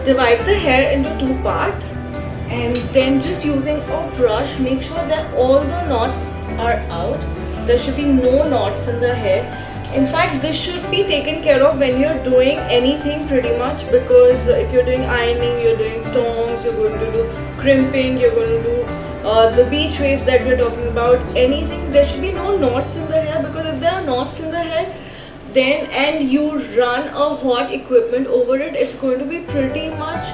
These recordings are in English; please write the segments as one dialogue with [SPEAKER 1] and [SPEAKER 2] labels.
[SPEAKER 1] divide the hair into two parts, and then just using a brush, make sure that all the knots are out. There should be no knots in the hair. In fact, this should be taken care of when you're doing anything pretty much, because if you're doing ironing, you're doing tongs, you're going to do crimping, you're going to do the beach waves that we're talking about, anything, there should be no knots in the hair, because if there are knots in the hair, then and you run a hot equipment over it, it's going to be pretty much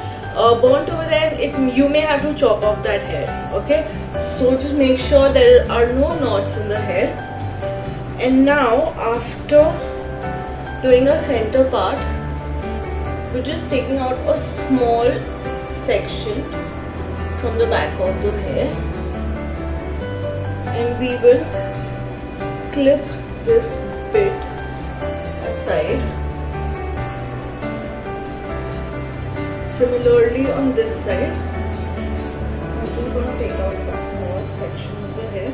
[SPEAKER 1] burnt over there, and you may have to chop off that hair. Okay, so just make sure there are no knots in the hair. And now after doing a center part, we're just taking out a small section from the back of the hair, and we will clip this bit aside. Similarly on this side, I'm just going to take out a small section of the hair,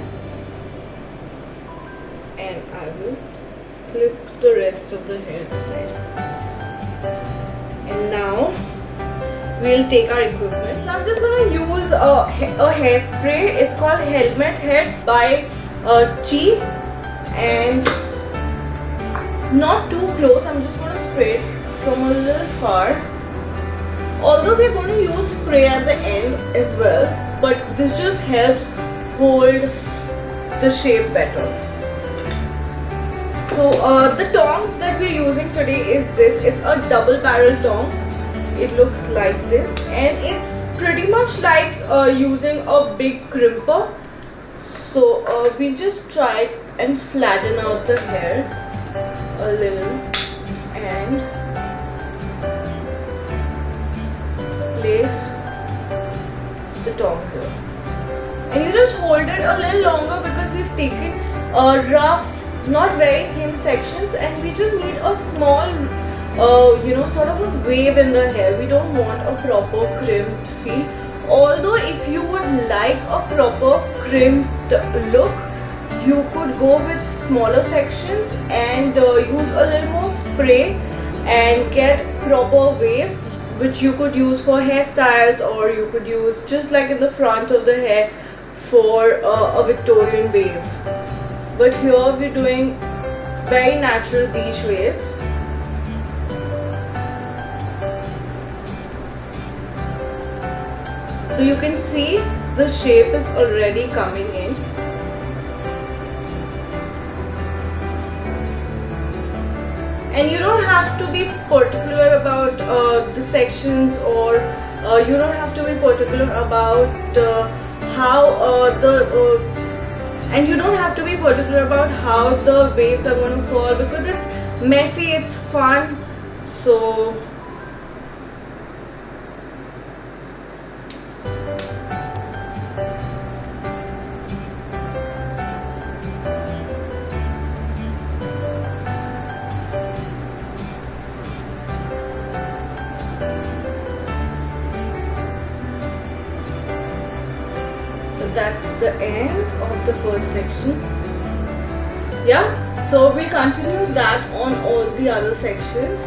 [SPEAKER 1] and I will clip the rest of the hair aside. And now we'll take our equipment. So I'm just going to use a hairspray. It's called Helmet Head by Cheap, and not too close. I'm just going to spray it from a little far. Although we're going to use spray at the end as well, but this just helps hold the shape better. So the tong that we're using today is this. It's a double barrel tong. It looks like this, and it's pretty much like using a big crimper. So we just try and flatten out the hair a little and place the tong here. And you just hold it a little longer, because we've taken rough, not very thin sections, and we just need a small sort of a wave in the hair. We don't want a proper crimped feel. Although if you would like a proper crimped look, you could go with smaller sections and use a little more spray and get proper waves, which you could use for hairstyles, or you could use just like in the front of the hair for a Victorian wave. But here we're doing very natural beach waves. So you can see the shape is already coming in. And you don't have to be particular about the sections, or you don't have to be particular about and you don't have to be particular about how the waves are going to fall, because it's messy, it's fun. So that's the end of the first section. Yeah, so we continue that on all the other sections.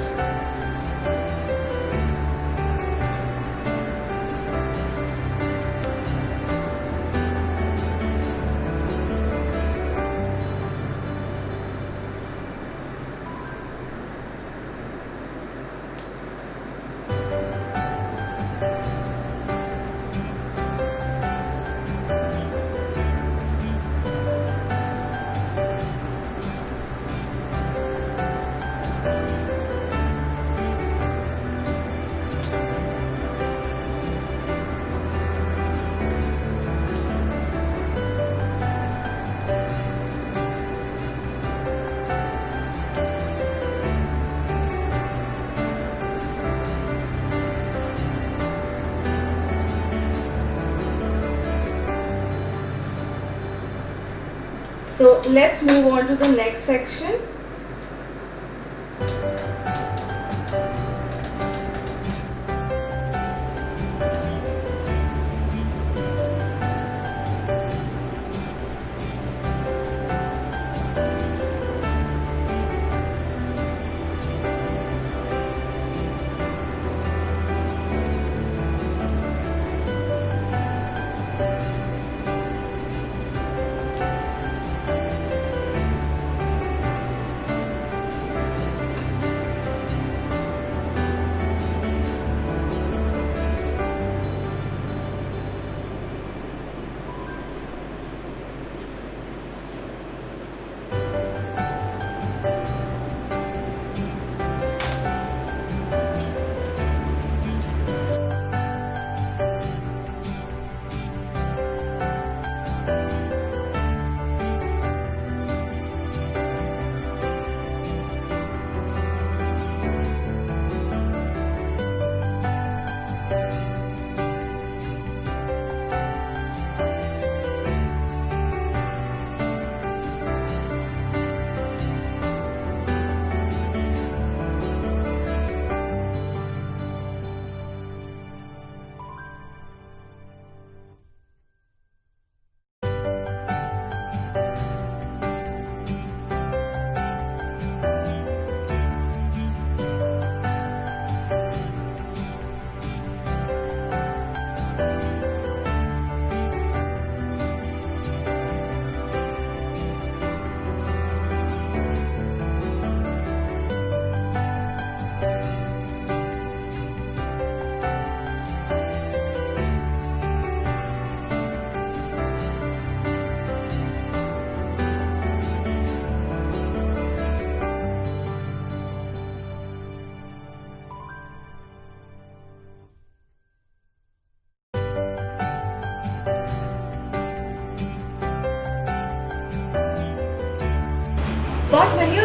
[SPEAKER 1] So let's move on to the next section.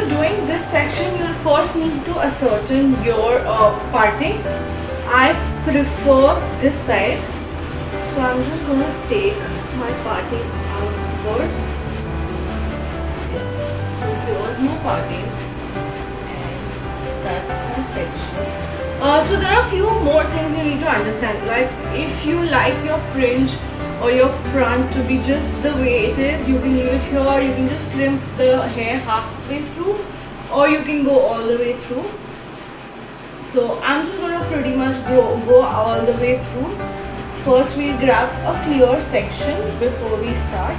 [SPEAKER 1] you're doing this section, you'll first need to ascertain your parting. I prefer this side, so I'm just gonna take my parting out first. So here's my parting, and that's my section. So there are a few more things you need to understand. Like if you like your fringe or your front to be just the way it is, you can leave it here. You can just trim the hair halfway through, or you can go all the way through. So I'm just gonna pretty much go all the way through. First we grab a clear section before we start.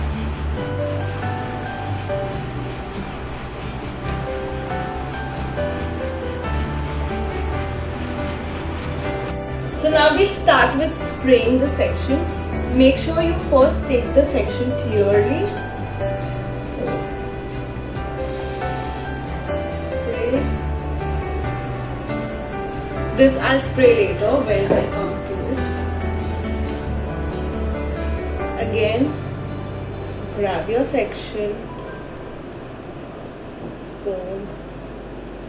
[SPEAKER 1] So now we start with spraying the section. Make sure you first take the section clearly. So, spray. This I'll spray later when I come to it. Again, grab your section,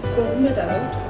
[SPEAKER 1] comb it out.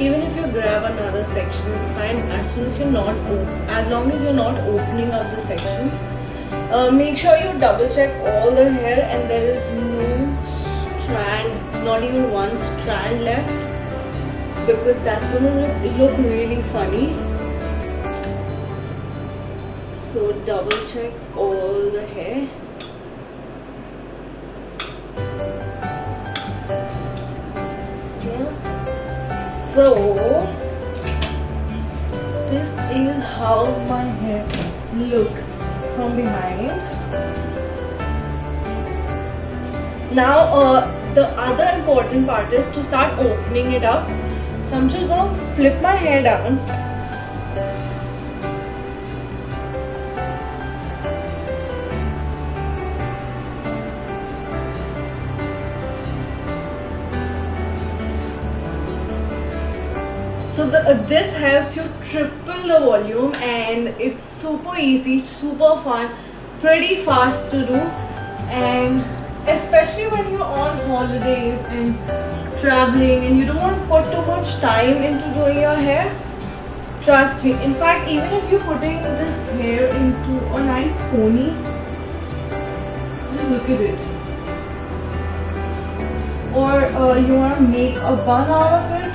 [SPEAKER 1] Even if you grab another section, it's fine. As long as you're not opening up the section. Make sure you double check all the hair and there is no strand, not even one strand left, because that's gonna look really funny. So double check all the hair. So this is how my hair looks from behind. Now the other important part is to start opening it up. So I'm just going to flip my hair down. So this helps you triple the volume, and it's super easy, super fun, pretty fast to do, and especially when you're on holidays and traveling and you don't want to put too much time into doing your hair. Trust me. In fact, even if you're putting this hair into a nice pony, just look at it. Or you want to make a bun out of it.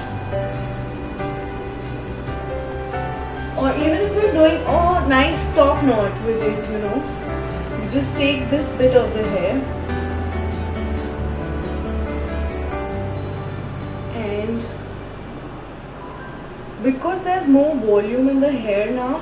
[SPEAKER 1] Or even if you're doing a nice top knot with it, you know, you just take this bit of the hair and because there's more volume in the hair now,